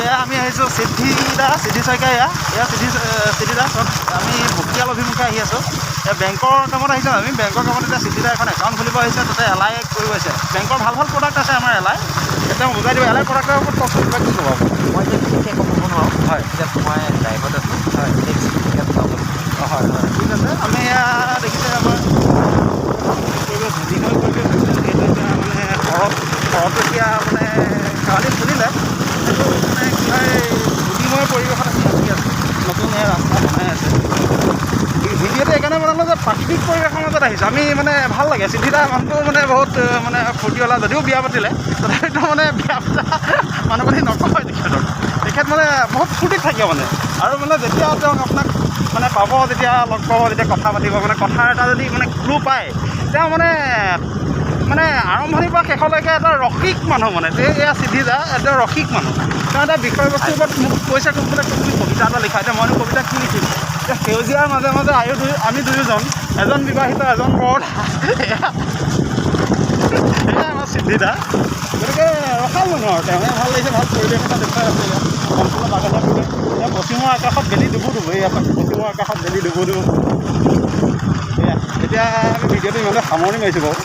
এয়া আমি আহিছোঁ সিদ্ধি শইকীয়া এয়া সিদ্ধি দা আমি বকিয়াল অভিমুখে আহি আছোঁ। এয়া বেংকৰ কামত আহিছোঁ আমি। বেংকৰ কামত এতিয়া সিদ্ধি দা এখন একাউণ্ট খুলিব আহিছে, তাতে এলাই কৰিব আহিছে। বেংকৰ ভাল ভাল প্ৰডাক্ট আছে আমাৰ এলাই, এতিয়া বুজাই দিব। এলাই প্ৰডাক্টৰ ওপৰত কওকচোন, কিবা কি ক'ব? মই এতিয়া বিশেষকৈ ক'ব নোৱাৰোঁ। হয়, এতিয়া মই ড্ৰাইভত আছোঁ। হয়, হয়, হয়, ঠিক আছে। আমি এয়া দেখিছে আমাৰ পৰিৱেশ যিখন পৰিৱেশ সেইটো এতিয়া মানে ঘৰতো এতিয়া মানে শেৱালি ফুলিলে, সেইটো মানে কি হয় ধূলিময় পৰিৱেশত আমি আহি আছোঁ। নতুন এয়া ৰাস্তা বনাই আছে। ভিডিঅ'টো এইকাৰণে বনালোঁ যে প্ৰাকৃতিক পৰিৱেশৰ মাজত আহিছোঁ আমি। মানে ভাল লাগে। সিদ্ধিদা মানুহটো মানে বহুত মানে ফূৰ্তিৱালা, যদিও বিয়া পাতিলে তথাপিতো মানে বিয়া পতা মানুহ বুলি নকয় তেখেত মানে বহুত ফূৰ্তিত থাকে মানে। আৰু মানে যেতিয়া তেওঁক আপোনাক মানে পাব, যেতিয়া লগ পাব, যেতিয়া কথা পাতিব, মানে কথা এটা যদি মানে ক্লু পায়, তেওঁ মানে আৰম্ভণিৰ পৰা শেষলৈকে এটা ৰসিক মানুহ মানে। এয়া সিদ্ধিদা এটা ৰসিক মানুহ। তেওঁ এটা বিষয়বস্তুৰ ওপৰত মোক কৈছে, বোলে তুমি কবিতা এটা লিখা। এতিয়া মইনো কবিতা কি লিখিম? এতিয়া সেউজীয়াৰ মাজে মাজে আমি দুয়োজন, এজন বিবাহিত, এজন বৰদা। এয়াই আমাৰ সিদ্ধিদা। গতিকে ৰসাল মানুহ আৰু তেওঁ ভাল লাগিছে। ভাল পৰিৱেশ এটা দেখুৱাই আছে ইয়াত সম্পূৰ্ণ বাগানীয়া পৰিৱেশ। এতিয়া পশ্চিমৰ আকাশত বেলি ডুবো এয়া পশ্চিমৰ আকাশত বেলি ডুবো এয়া। এতিয়া আমি ভিডিঅ'টো ইমানে সামৰণি মাৰিছোঁ বাৰু।